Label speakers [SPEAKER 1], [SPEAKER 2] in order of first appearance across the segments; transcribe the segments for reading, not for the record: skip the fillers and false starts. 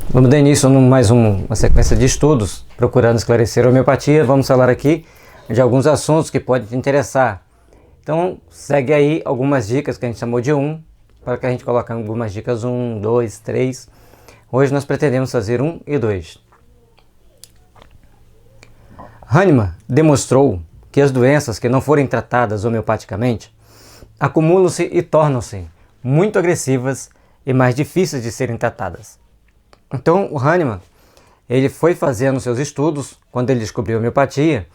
[SPEAKER 1] Vamos dar início a uma sequência de estudos procurando esclarecer a homeopatia. Vamos falar aqui de alguns assuntos que podem te interessar. Então segue aí algumas dicas que a gente chamou de 1, para que a gente coloque algumas dicas 1, 2, 3. Hoje nós pretendemos fazer 1 e 2. Hahnemann demonstrou que as doenças que não forem tratadas homeopaticamente acumulam-se e tornam-se muito agressivas e mais difíceis de serem tratadas. Então o Hahnemann, ele foi fazendo seus estudos quando ele descobriu a homeopatia,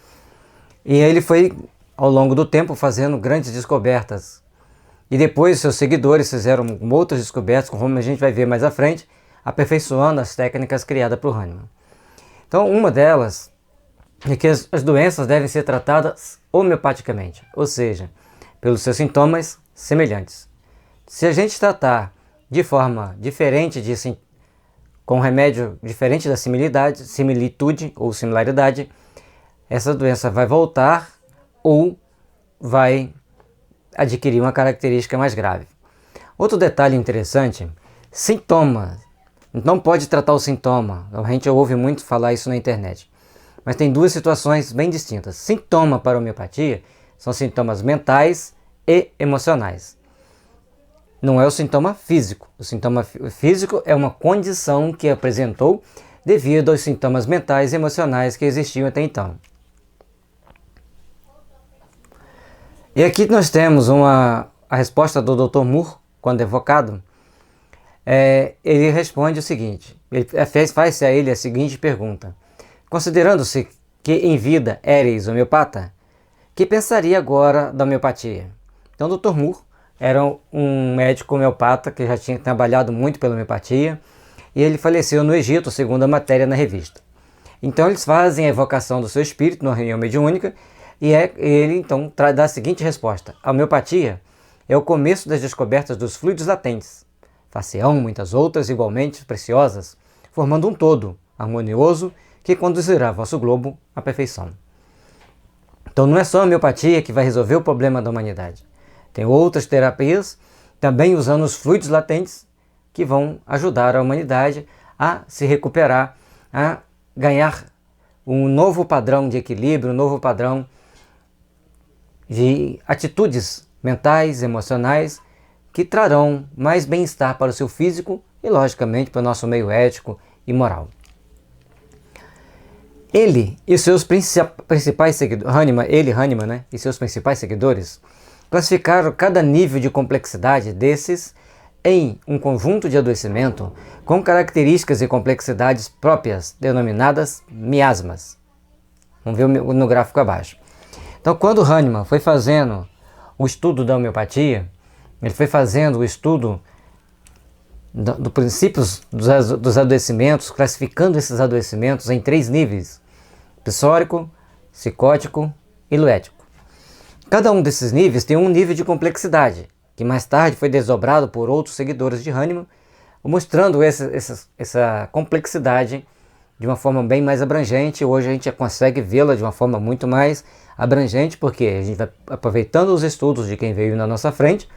[SPEAKER 1] e ele foi ao longo do tempo fazendo grandes descobertas, e depois seus seguidores fizeram outras descobertas, como a gente vai ver mais à frente, aperfeiçoando as técnicas criadas por Hahnemann. Então uma delas é que as doenças devem ser tratadas homeopaticamente, ou seja, pelos seus sintomas semelhantes. Se a gente tratar de forma diferente, com um remédio diferente da similitude ou similaridade, essa doença vai voltar ou vai adquirir uma característica mais grave. Outro detalhe interessante: sintomas. Não pode tratar o sintoma. A gente ouve muito falar isso na internet. Mas tem duas situações bem distintas. Sintoma para a homeopatia são sintomas mentais e emocionais. Não é o sintoma físico. O sintoma físico é uma condição que apresentou devido aos sintomas mentais e emocionais que existiam até então. E aqui nós temos a resposta do Dr. Moore, quando evocado. Ele responde o seguinte, faz a ele a seguinte pergunta: considerando-se que em vida éreis homeopata, que pensaria agora da homeopatia? Então o Dr. Moore era um médico homeopata que já tinha trabalhado muito pela homeopatia, e ele faleceu no Egito, segundo a matéria na revista. Então eles fazem a evocação do seu espírito numa reunião mediúnica, e ele então dá a seguinte resposta: a homeopatia é o começo das descobertas dos fluidos latentes, far-se-ão muitas outras igualmente preciosas, formando um todo harmonioso que conduzirá vosso globo à perfeição. Então não é só a homeopatia que vai resolver o problema da humanidade. Tem outras terapias, também usando os fluidos latentes, que vão ajudar a humanidade a se recuperar, a ganhar um novo padrão de equilíbrio, um novo padrão de atitudes mentais, emocionais, que trarão mais bem-estar para o seu físico e, logicamente, para o nosso meio ético e moral. Ele e seus principais seguidores, Hahnemann, e seus principais seguidores, classificaram cada nível de complexidade desses em um conjunto de adoecimento com características e complexidades próprias, denominadas miasmas. Vamos ver no gráfico abaixo. Então, quando Hahnemann foi fazendo o estudo da homeopatia, ele foi fazendo o estudo dos princípios dos adoecimentos, classificando esses adoecimentos em 3 níveis: psórico, psicótico e luético. Cada um desses níveis tem um nível de complexidade, que mais tarde foi desdobrado por outros seguidores de Hahnemann, mostrando essa complexidade de uma forma bem mais abrangente. Hoje a gente já consegue vê-la de uma forma muito mais abrangente, porque a gente vai aproveitando os estudos de quem veio na nossa frente.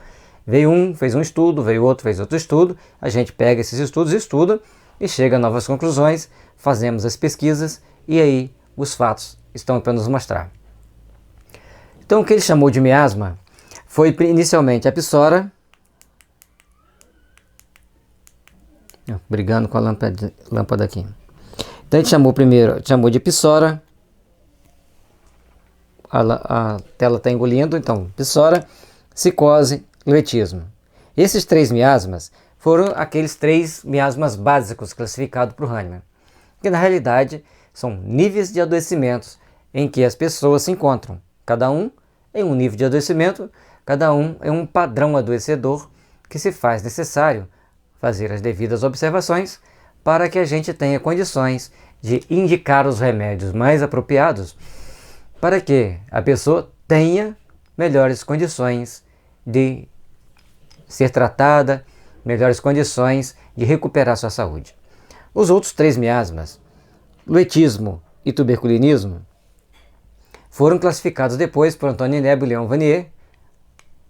[SPEAKER 1] Veio um, fez um estudo, veio outro, fez outro estudo, a gente pega esses estudos, estuda e chega a novas conclusões, fazemos as pesquisas e aí os fatos estão para nos mostrar. Então o que ele chamou de miasma foi inicialmente a psora, brigando com a lâmpada aqui. Então ele chamou de psora, a tela está engolindo, então psora, psicose, luetismo. Esses 3 miasmas foram aqueles 3 miasmas básicos classificados por Hahnemann, que na realidade são níveis de adoecimentos em que as pessoas se encontram, cada um em um nível de adoecimento, cada um em um padrão adoecedor, que se faz necessário fazer as devidas observações para que a gente tenha condições de indicar os remédios mais apropriados para que a pessoa tenha melhores condições de ser tratada, melhores condições de recuperar sua saúde. Os outros 3 miasmas, luetismo e tuberculinismo, foram classificados depois por Antônio Nebel e Leon Vanier.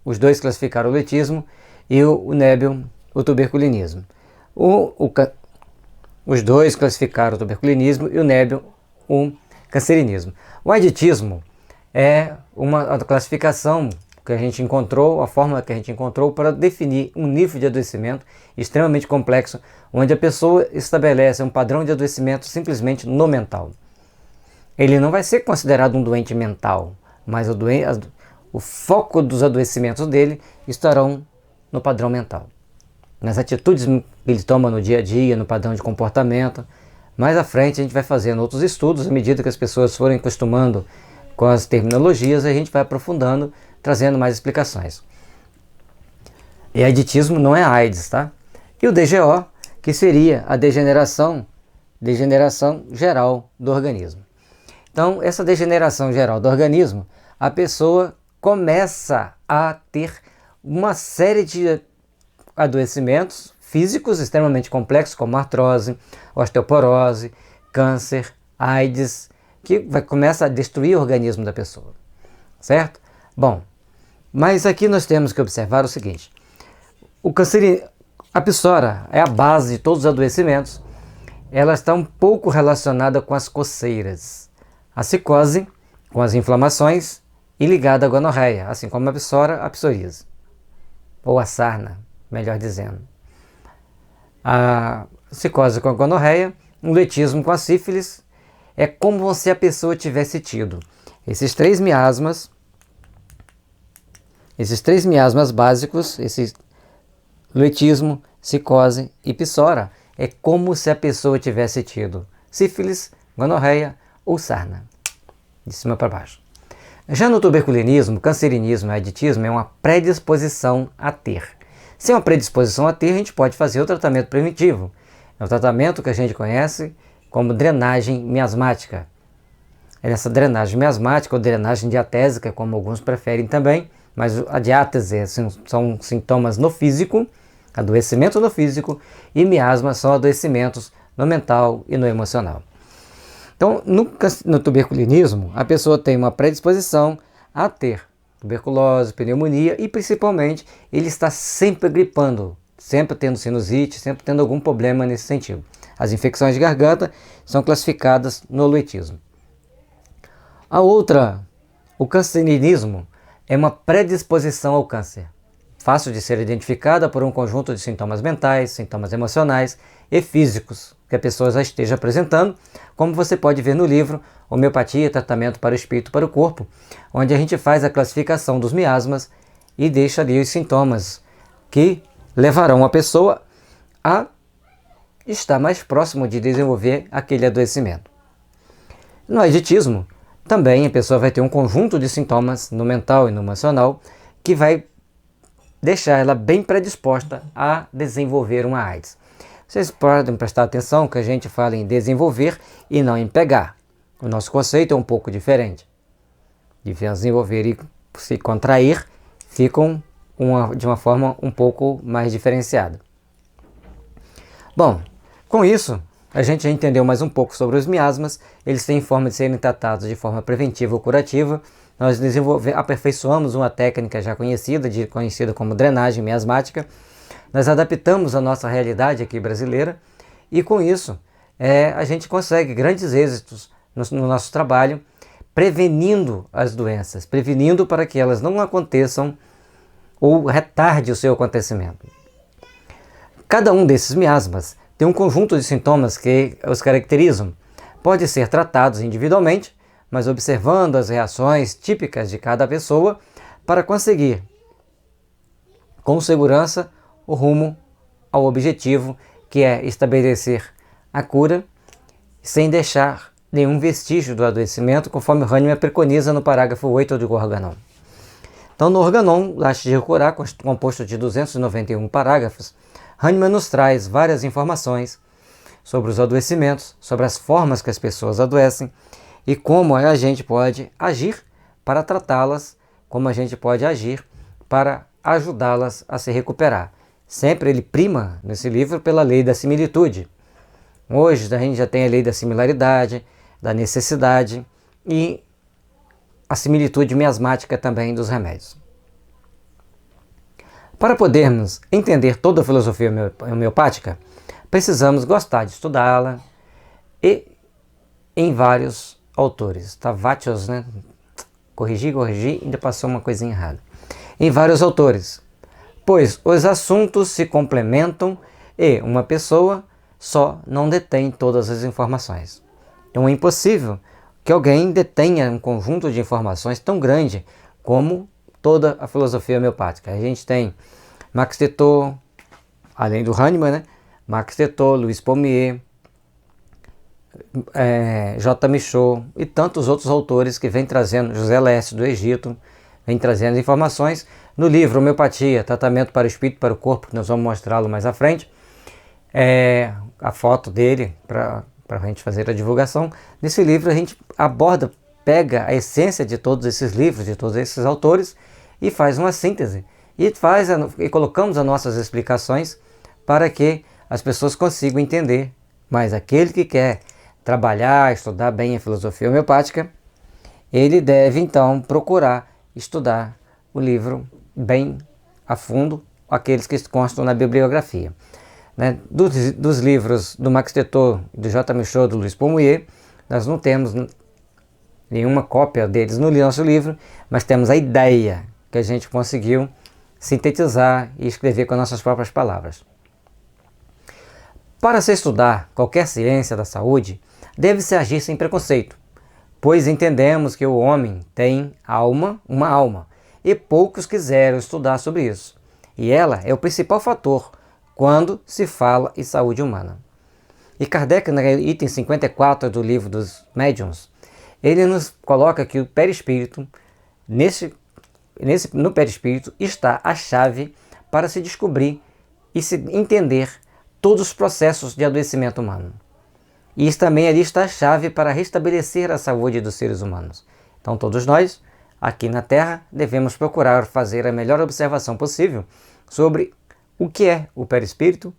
[SPEAKER 1] Os dois classificaram o luetismo e o Nebel o tuberculinismo. Os dois classificaram o tuberculinismo e o Nebel o cancerinismo. O aditismo é uma classificação que a gente encontrou, a forma que a gente encontrou para definir um nível de adoecimento extremamente complexo, onde a pessoa estabelece um padrão de adoecimento simplesmente no mental. Ele não vai ser considerado um doente mental, mas o foco dos adoecimentos dele estarão no padrão mental, nas atitudes que ele toma no dia a dia, no padrão de comportamento. Mais à frente a gente vai fazendo outros estudos, à medida que as pessoas forem acostumando com as terminologias, a gente vai aprofundando, trazendo mais explicações. E aditismo não é AIDS, tá? E o DGO, que seria a degeneração geral do organismo. Então, essa degeneração geral do organismo, a pessoa começa a ter uma série de adoecimentos físicos extremamente complexos, como artrose, osteoporose, câncer, AIDS, que começa a destruir o organismo da pessoa, certo? Bom, mas aqui nós temos que observar o seguinte: a psoríase é a base de todos os adoecimentos. Ela está um pouco relacionada com as coceiras, a cicose com as inflamações e ligada à gonorreia, assim como a psoríase, ou a sarna, melhor dizendo. A cicose com a gonorreia, o letismo com a sífilis, é como se a pessoa tivesse tido esses três miasmas básicos, esse letismo, cicose e psoríase, é como se a pessoa tivesse tido sífilis, gonorreia ou sarna, de cima para baixo. Já no tuberculinismo, cancerinismo e aditismo é uma predisposição a ter. Se é uma predisposição a ter, a gente pode fazer o tratamento preventivo. É um tratamento que a gente conhece como drenagem miasmática. É essa drenagem miasmática ou drenagem diatésica, como alguns preferem também, mas a diátese são sintomas no físico, adoecimento no físico, e miasmas são adoecimentos no mental e no emocional. Então, no tuberculinismo, a pessoa tem uma predisposição a ter tuberculose, pneumonia e, principalmente, ele está sempre gripando, sempre tendo sinusite, sempre tendo algum problema nesse sentido. As infecções de garganta são classificadas no letismo. O cancerinismo, é uma predisposição ao câncer, fácil de ser identificada por um conjunto de sintomas mentais, sintomas emocionais e físicos que a pessoa já esteja apresentando, como você pode ver no livro Homeopatia, Tratamento para o Espírito e para o Corpo, onde a gente faz a classificação dos miasmas e deixa ali os sintomas que levarão a pessoa a estar mais próximo de desenvolver aquele adoecimento. No aditismo, também a pessoa vai ter um conjunto de sintomas no mental e no emocional que vai deixar ela bem predisposta a desenvolver uma AIDS. Vocês podem prestar atenção que a gente fala em desenvolver e não em pegar. O nosso conceito é um pouco diferente. Desenvolver e se contrair ficam de uma forma um pouco mais diferenciada. Bom, com isso, a gente já entendeu mais um pouco sobre os miasmas. Eles têm forma de serem tratados de forma preventiva ou curativa. Nós aperfeiçoamos uma técnica já conhecida como drenagem miasmática. Nós adaptamos a nossa realidade aqui brasileira e com isso a gente consegue grandes êxitos no nosso trabalho, prevenindo as doenças, prevenindo para que elas não aconteçam ou retarde o seu acontecimento. Cada um desses miasmas tem um conjunto de sintomas que os caracterizam. Pode ser tratados individualmente, mas observando as reações típicas de cada pessoa para conseguir, com segurança, o rumo ao objetivo, que é estabelecer a cura sem deixar nenhum vestígio do adoecimento, conforme Hahnemann preconiza no parágrafo 8 do Organon. Então, no Organon, L'Arte de Curar, composto de 291 parágrafos, Hahnemann nos traz várias informações sobre os adoecimentos, sobre as formas que as pessoas adoecem e como a gente pode agir para tratá-las, como a gente pode agir para ajudá-las a se recuperar. Sempre ele prima nesse livro pela lei da similitude. Hoje a gente já tem a lei da similaridade, da necessidade e a similitude miasmática também dos remédios. Para podermos entender toda a filosofia homeopática, precisamos gostar de estudá-la e em vários autores. Tavatios, né? Corrigi, ainda passou uma coisinha errada. Em vários autores, pois os assuntos se complementam e uma pessoa só não detém todas as informações. Então é impossível que alguém detenha um conjunto de informações tão grande como toda a filosofia homeopática. A gente tem Max Tetô, além do Hahnemann, né? Max Tetô, Louis Pommier, J. Michaud e tantos outros autores que vêm trazendo, José Lécio do Egito, vem trazendo informações. No livro Homeopatia, Tratamento para o Espírito e para o Corpo, que nós vamos mostrá-lo mais à frente, a foto dele para a gente fazer a divulgação. Nesse livro a gente aborda, pega a essência de todos esses livros, de todos esses autores e faz uma síntese. E colocamos as nossas explicações para que as pessoas consigam entender. Mas aquele que quer trabalhar, estudar bem a filosofia homeopática, ele deve então procurar estudar o livro bem a fundo, aqueles que constam na bibliografia. Né? Dos livros do Max Tetô, do J. Michaud, do Louis Pommier, nós não temos nenhuma cópia deles no nosso livro, mas temos a ideia que a gente conseguiu sintetizar e escrever com nossas próprias palavras. Para se estudar qualquer ciência da saúde, deve-se agir sem preconceito, pois entendemos que o homem tem uma alma, e poucos quiseram estudar sobre isso. E ela é o principal fator quando se fala em saúde humana. E Kardec, no item 54 do livro dos médiuns, ele nos coloca que o perispírito, no perispírito está a chave para se descobrir e se entender todos os processos de adoecimento humano. E também ali está a chave para restabelecer a saúde dos seres humanos. Então todos nós, aqui na Terra, devemos procurar fazer a melhor observação possível sobre o que é o perispírito,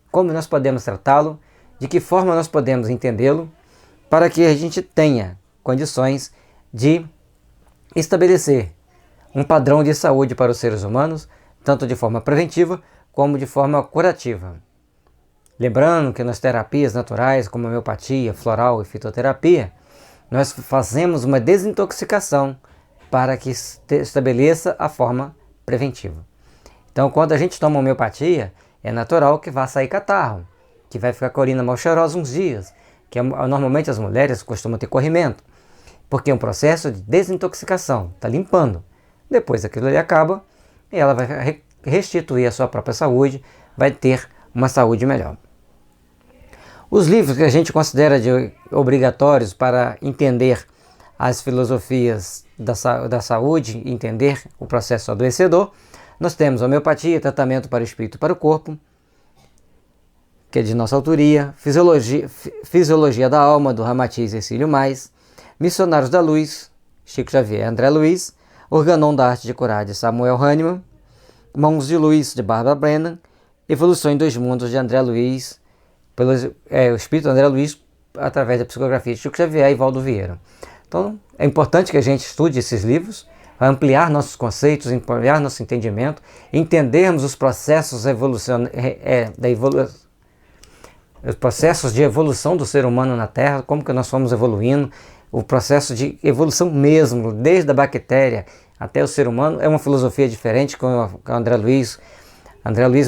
[SPEAKER 1] como nós podemos tratá-lo, de que forma nós podemos entendê-lo, para que a gente tenha condições de estabelecer um padrão de saúde para os seres humanos, tanto de forma preventiva como de forma curativa. Lembrando que nas terapias naturais, como a homeopatia, floral e fitoterapia, nós fazemos uma desintoxicação para que estabeleça a forma preventiva. Então, quando a gente toma homeopatia, é natural que vá sair catarro, que vai ficar com a urina mal cheirosa uns dias, que normalmente as mulheres costumam ter corrimento, porque é um processo de desintoxicação, está limpando. Depois aquilo ali acaba e ela vai restituir a sua própria saúde, vai ter uma saúde melhor. Os livros que a gente considera de obrigatórios para entender as filosofias da saúde, entender o processo adoecedor, nós temos Homeopatia, Tratamento para o Espírito e para o Corpo, que é de nossa autoria, Fisiologia da Alma, do Ramatiz e Cecílio Mais, Missionários da Luz, Chico Xavier e André Luiz, Organon da Arte de Curar, de Samuel Hahnemann, Mãos de Luz, de Barbara Brennan, Evolução em Dois Mundos, de André Luiz, o Espírito André Luiz, através da psicografia de Chico Xavier e Valdo Vieira. Então, é importante que a gente estude esses livros, para ampliar nossos conceitos, ampliar nosso entendimento, entendermos os processos os processos de evolução do ser humano na Terra, como que nós fomos evoluindo, o processo de evolução mesmo, desde a bactéria até o ser humano, é uma filosofia diferente, como o André Luiz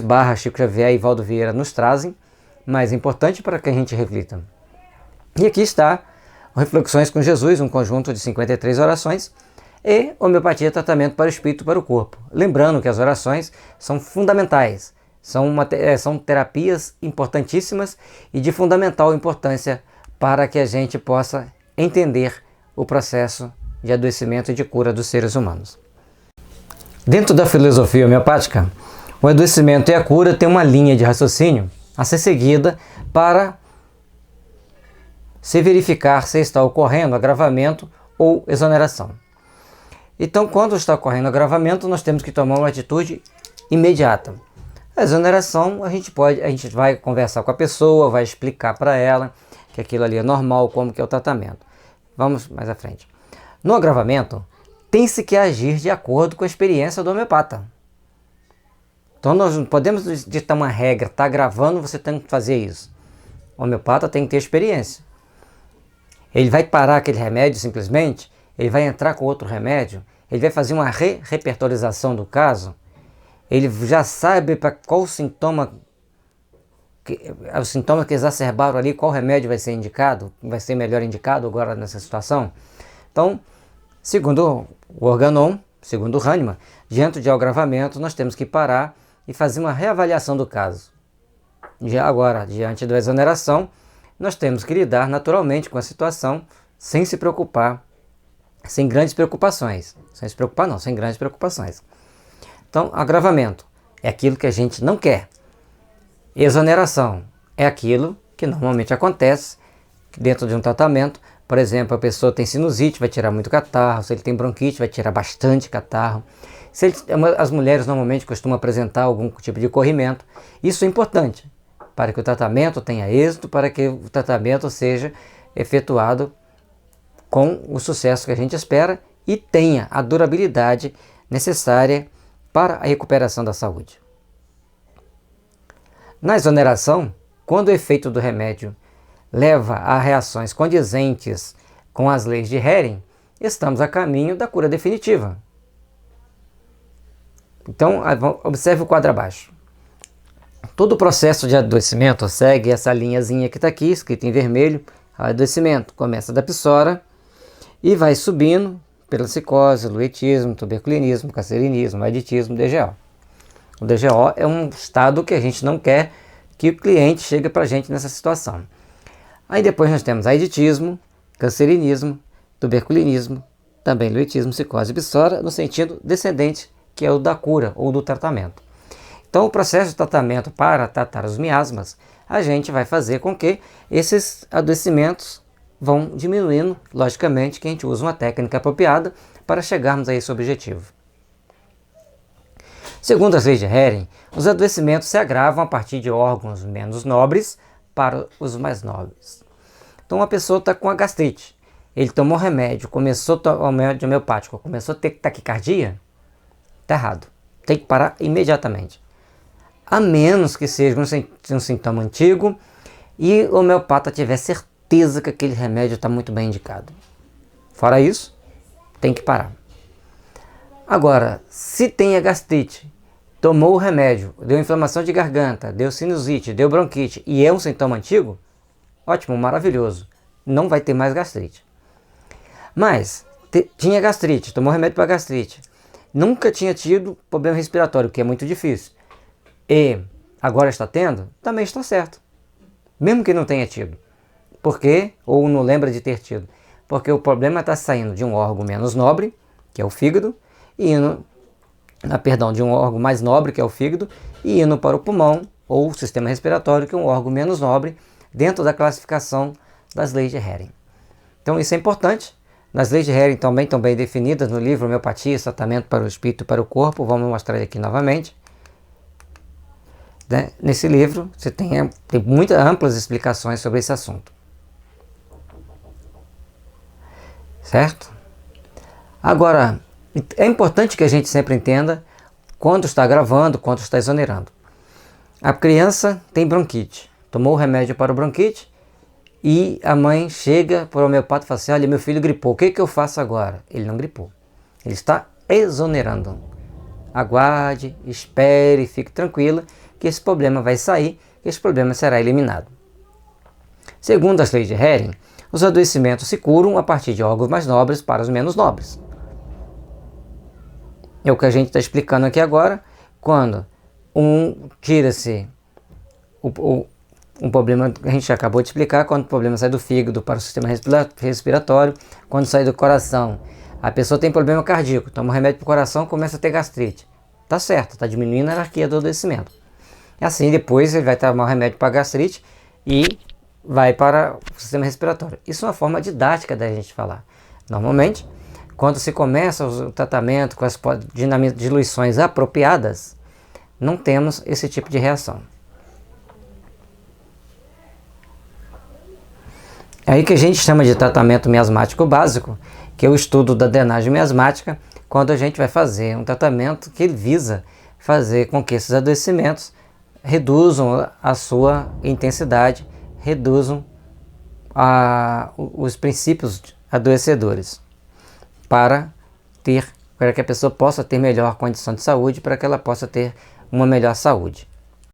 [SPEAKER 1] barra Chico Xavier e Valdo Vieira nos trazem, mas é importante para que a gente reflita. E aqui está Reflexões com Jesus, um conjunto de 53 orações, e Homeopatia, Tratamento para o Espírito e para o Corpo. Lembrando que as orações são fundamentais, são terapias importantíssimas e de fundamental importância para que a gente possa entender o processo de adoecimento e de cura dos seres humanos. Dentro da filosofia homeopática, o adoecimento e a cura têm uma linha de raciocínio a ser seguida para se verificar se está ocorrendo agravamento ou exoneração. Então, quando está ocorrendo agravamento, nós temos que tomar uma atitude imediata. A exoneração, a gente vai conversar com a pessoa, vai explicar para ela que aquilo ali é normal, como que é o tratamento. Vamos mais à frente. No agravamento, tem-se que agir de acordo com a experiência do homeopata. Então nós não podemos ditar uma regra, está gravando, você tem que fazer isso. O homeopata tem que ter experiência. Ele vai parar aquele remédio simplesmente, ele vai entrar com outro remédio, ele vai fazer uma repertorização do caso, ele já sabe para qual sintoma, os sintomas que exacerbaram ali, qual remédio vai ser indicado, vai ser melhor indicado agora nessa situação. Então, segundo o Organon, segundo o Hahnemann, diante de agravamento, nós temos que parar e fazer uma reavaliação do caso. Já agora, diante da exoneração, nós temos que lidar naturalmente com a situação sem se preocupar, sem grandes preocupações. Sem se preocupar não, sem grandes preocupações. Então, agravamento é aquilo que a gente não quer. Exoneração é aquilo que normalmente acontece dentro de um tratamento. Por exemplo, a pessoa tem sinusite, vai tirar muito catarro. Se ele tem bronquite, vai tirar bastante catarro. As mulheres normalmente costumam apresentar algum tipo de corrimento. Isso é importante para que o tratamento tenha êxito, para que o tratamento seja efetuado com o sucesso que a gente espera e tenha a durabilidade necessária para a recuperação da saúde. Na exoneração, quando o efeito do remédio leva a reações condizentes com as leis de Hering, estamos a caminho da cura definitiva. Então, observe o quadro abaixo. Todo o processo de adoecimento segue essa linhazinha que está aqui, escrita em vermelho. O adoecimento começa da psora e vai subindo pela cicose, luetismo, tuberculinismo, carcerinismo, aditismo, DGO. O DGO é um estado que a gente não quer que o cliente chegue para a gente nessa situação. Aí depois nós temos aiditismo, cancerinismo, tuberculinismo, também luetismo, cicose e psora, no sentido descendente, que é o da cura ou do tratamento. Então, o processo de tratamento para tratar os miasmas, a gente vai fazer com que esses adoecimentos vão diminuindo, logicamente, que a gente usa uma técnica apropriada para chegarmos a esse objetivo. Segundo as leis de Hering, os adoecimentos se agravam a partir de órgãos menos nobres para os mais nobres. Então, uma pessoa está com a gastrite, ele tomou remédio, começou a tomar remédio homeopático, começou a ter taquicardia, está errado, tem que parar imediatamente. A menos que seja um sintoma antigo e o homeopata tiver certeza que aquele remédio está muito bem indicado. Fora isso, tem que parar. Agora, se tem a gastrite, tomou o remédio, deu inflamação de garganta, deu sinusite, deu bronquite e é um sintoma antigo, ótimo, maravilhoso, não vai ter mais gastrite. Mas, tinha gastrite, tomou remédio para gastrite, nunca tinha tido problema respiratório, que é muito difícil, e agora está tendo, também está certo. Mesmo que não tenha tido. Por quê? Ou não lembra de ter tido. Porque o problema está saindo de um órgão menos nobre, que é o fígado, e indo, de um órgão mais nobre, que é o fígado, e indo para o pulmão, ou o sistema respiratório, que é um órgão menos nobre, dentro da classificação das leis de Hering. Então isso é importante. Nas leis de Hering também estão bem definidas no livro Homeopatia, Tratamento para o Espírito e para o Corpo. Vamos mostrar aqui novamente. Nesse livro você tem muitas amplas explicações sobre esse assunto. Certo? Agora, é importante que a gente sempre entenda quando está gravando, quando está exonerando. A criança tem bronquite, tomou o remédio para o bronquite e a mãe chega para o homeopata e fala assim: olha, meu filho gripou, o que eu faço agora? Ele não gripou, ele está exonerando. Aguarde, espere, fique tranquila, que esse problema vai sair, que esse problema será eliminado. Segundo as leis de Hering, os adoecimentos se curam a partir de órgãos mais nobres para os menos nobres. É o que a gente está explicando aqui agora, quando tira-se um problema que a gente acabou de explicar, quando o problema sai do fígado para o sistema respiratório, quando sai do coração. A pessoa tem problema cardíaco, toma um remédio para o coração, começa a ter gastrite. Tá certo, está diminuindo a hierarquia do adoecimento. Assim, depois ele vai tomar um remédio para gastrite e vai para o sistema respiratório. Isso é uma forma didática da gente falar. Normalmente, quando se começa o tratamento com as diluições apropriadas, não temos esse tipo de reação. É aí que a gente chama de tratamento miasmático básico, que é o estudo da drenagem miasmática, quando a gente vai fazer um tratamento que visa fazer com que esses adoecimentos reduzam a sua intensidade, reduzam os princípios adoecedores, para que a pessoa possa ter melhor condição de saúde, para que ela possa ter uma melhor saúde.